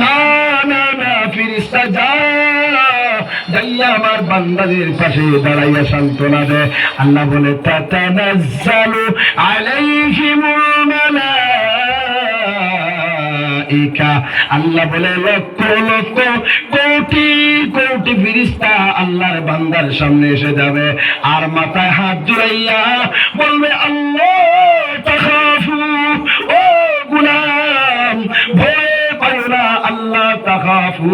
না না না, ফেরেশতা যাইয়া আমার বান্দাদের পাশে দাঁড়াইয়া সান্ত্বনা দেয়। আল্লাহ বলে তাতানাজ্জালু আলাইহিমুল মালাইকা, আল্লাহ বলে লক্ষ লক্ষ কোটি কোটি ফেরেশতা আল্লাহর বান্দার সামনে এসে যাবে আর মাথায় হাত জড়াইয়া বলবে আল্লাহ তাখাফু, ও গুলাম ভয় পাইও না, আল্লাহ তাখাফু,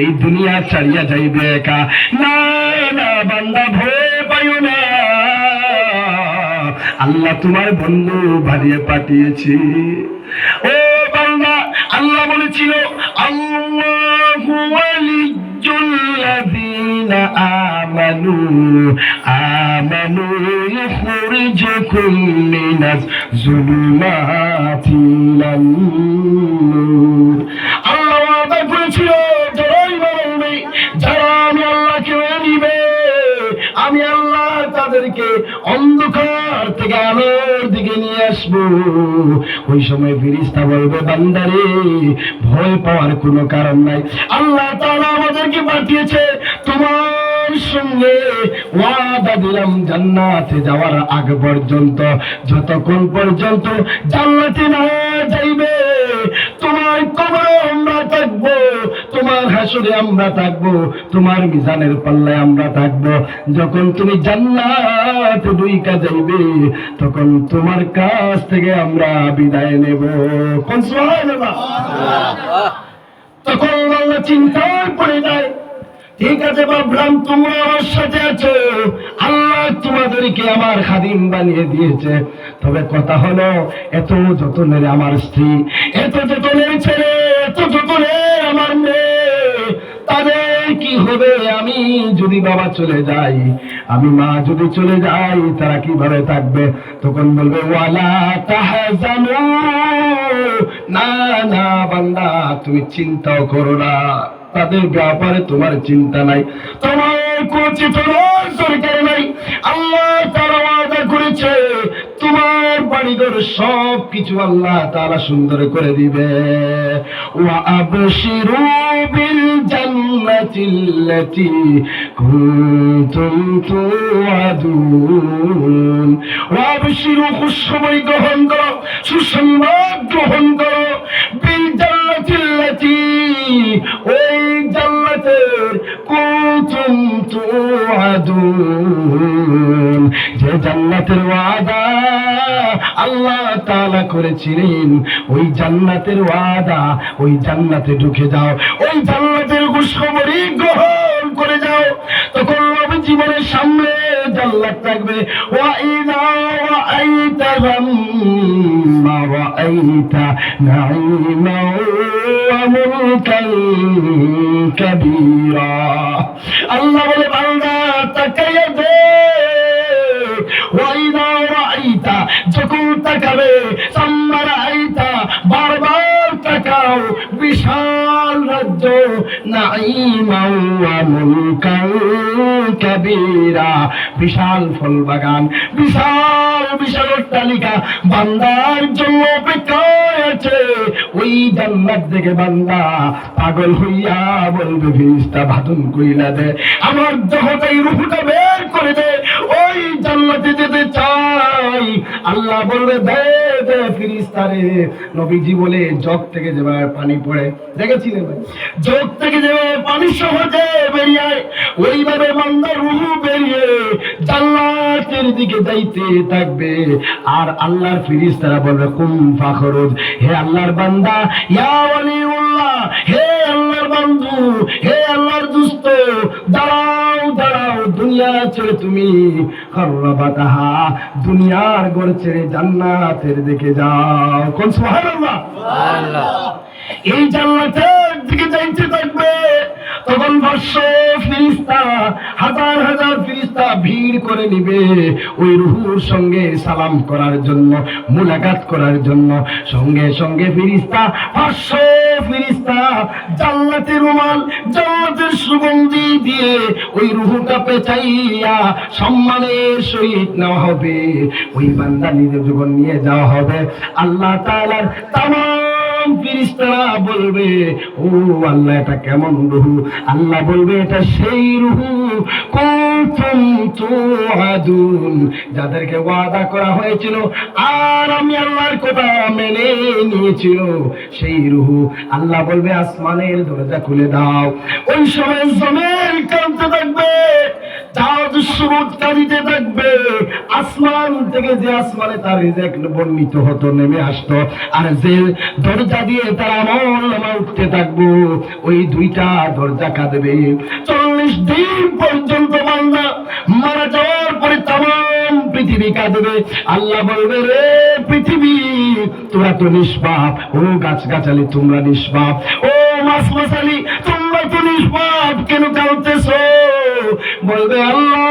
এই দুনিয়া ছাড়িয়া যাইবে একা, না না বান্দা ভয় পাইও না, আল্লাহ তোমার বন্ধু বানিয়ে পাঠিয়েছি। ও বান্দা, আল্লাহ বলেছিল আল্লাহু ওয়ালিয়্যুল্লাযীনা আমানু আমানু ইখরিজুকুম মিনাজ যুলুমাতি ইলান নূর। আল্লাহ ওয়াদা করেছিল যারাই মানবে, যারা আমি আল্লাহকে মানবে, আমি আল্লাহ তাদেরকে অন্ধকার থেকে আলোর দিকে নিয়ে আসবো। ওই সময় ফেরেশতা বলবে বান্দারে ভয় পাওয়ার কোনো কারণ নাই, আল্লাহ তাআলা আমাদেরকে পাঠিয়েছে তোমার সঙ্গে ওয়াদা দিলাম জান্নাতে যাওয়ার আগ পর্যন্ত, যতক্ষণ পর্যন্ত জান্নাতে না যাইবে তোমার কবরে আমরা থাকবো, তোমার হাসরে আমরা থাকবো, তোমার মিজানের পাল্লায় আমরা থাকবো। যখন তুমি জান্নাতে ঢুইকা যাইবে তখন তোমার কাছ থেকে আমরা বিদায় নেব। কোন সুবহানাল্লাহ। তখন আল্লাহ চিন্তায় পড়ে যায়, ঠিক আছে ভাবলাম তোমরা আমার সাথে আছো, আল্লাহ তোমাদেরকে আমার খাদিম বানিয়ে দিয়েছে, তবে কথা হলো এত যতনের আমার স্ত্রী, এত যতনের ছেলে, এত যতনের আমার মেয়ে, তাদের কি হবে? আমি যদি বাবা চলে যাই, আমি মা যদি চলে যাই, তারা কিভাবে থাকবে? তখন বলবে ওয়ালা তাহজানু, না না বান্দা তুমি চিন্তাও করো না, তাদের ব্যাপারে তোমার চিন্তা নাই, তোমার কোন চেতনার দরকার নাই। আল্লাহ তাআলা ওয়াদা করেছে তোমার বাড়িঘর সব কিছু আল্লাহ তাআলা সুন্দর করে দিবে। ওয়া আবশিরু বিল জান্নাতিল্লাতী কুনতুম তুআদুন, ওয়া আবশিরু খুশখবরি গ্রহণ করো, সুসংবাদ গ্রহণ করো, বিল জান্নাতিল্লাতী, ওই জান্নাতের কুনতুম তুআদুন, যে জান্নাতের ওয়াদা আল্লাহ তাআলা করেছিলেন, ওই জান্নাতের ওয়াদা, ওই জান্নাতে ঢুকে যাও, ওই জান্নাতের খুশখবরি গ্রহণ করে যাও। তখন নবী জীবনের সামনে জান্নাত থাকবে। ওয়া ইযা রাআইতা রাম্মা রাআইতা নাঈমা ওয়া মুলকান কাবীরা। আল্লাহ বলে বান্দা তাকাইয়া দে, ওয়া ইযা রাআইতা, যখন তাকাবে, সাম্মা রাআইতা, বারবার তাকাও, বিশাল রাজ্য, নাঈমা ওয়া মুলকান কাবীরা, বিশাল ফল বাগান, বিশাল বিশাল অট্টালিকা বান্দার জন্য অপেক্ষায় আছে। ওই জান্নাত দেখে বান্দা পাগল হইয়া বলবে ফেরেশতা বাঁধন কইলা দে, আমার দেহ থেকে রূহটা বের করে দে, ওই জান্নাতে যেতে চাই। আল্লাহ বলবে দে দে ফেরেশতা রে। নবীজি বলে জগ থেকে যেভাবে পানি পড়ে, দেখেছিলেন ভাই, জগ থেকে যেভাবে পানি সহজে বেরিয়ে আয়, ওইভাবে বান্দার রূহ বেরিয়ে জান্নাতের দিকে যাইতে থাকবে। আর আল্লাহর ফেরেশতারা বলবে কুম ফাখরুজ, হে আল্লাহর বান্দা, ইয়া ওয়ালিউল্লাহ, হে আল্লাহর বন্ধু, হে আল্লাহর দোস্ত, দাঁড়াও দাঁড়াও, দুনিয়া ছেড়ে তুমি খরবাতাহা, দুনিয়ার ঘর ছেড়ে জান্নাতের দিকে যাও। কোন সুবহানাল্লাহ। এই জান্নাতের দিকে যাইতে থাকবে, তখন বর্ষে ফেরেশতা, হাজার হাজার ফেরেশতা ভিড় করে নিবে ওই রূহের সঙ্গে সালাম করার জন্য, মুলাকাত করার জন্য। সঙ্গে সঙ্গে ফেরেশতা, বর্ষে ফেরেশতা জান্নাতের রুমাল, জান্নাতের সুগন্ধি দিয়ে ওই রূহটা পেঁচাইয়া সম্মানের সহিত নেওয়া হবে, ওই বান্দা নিজে যখন নিয়ে যাওয়া হবে, আল্লাহ তাআলার তামাম ফেরেশতারা বলবে, ও আল্লাহ এটা কেমন রূহ? আল্লাহ বলবে এটা সেই রূহ কুনতুম তুআদুন, যাদেরকে ওয়াদা করা হয়েছিল আর আমি আল্লাহর কথা মেনে নিয়েছিল, সেই রূহ। আল্লাহ বলবে আসমানের দরজা খুলে দাও। ওই সময় জমিন কাঁপতে থাকবে, জাহাজ সমুদ্র দিতে থাকবে, আসমান থেকে যে আসমানে তার রিজেক্ট বর্ণিত হতো নেমে আসতো, আর যে দরজা দিয়ে তার আমল নামা উঠতে থাকবো, ওই দুইটা দরজা কাঁদবে। 40 দিন পর্যন্ত বান্দা মারা যাওয়ার পরে তাম পৃথিবী কাঁদবে। আল্লাহ বলবে, রে পৃথিবী তোরা তো নিষ্পাপ, ও গাছ গাছালি তোমরা নিষ্পাপ, ও মাছ মাছালি তোমরা তো নিষ্পাপ, কেন কাঁদতেছো? বলবে আল্লাহ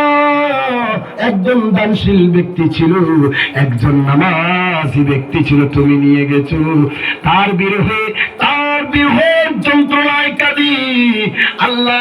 একজন দানশীল ব্যক্তি ছিল, একজন নামাজি ব্যক্তি ছিল, তুমি নিয়ে গেছো, তার বিরহে যন্ত্রণায় কাঁদি। আল্লাহ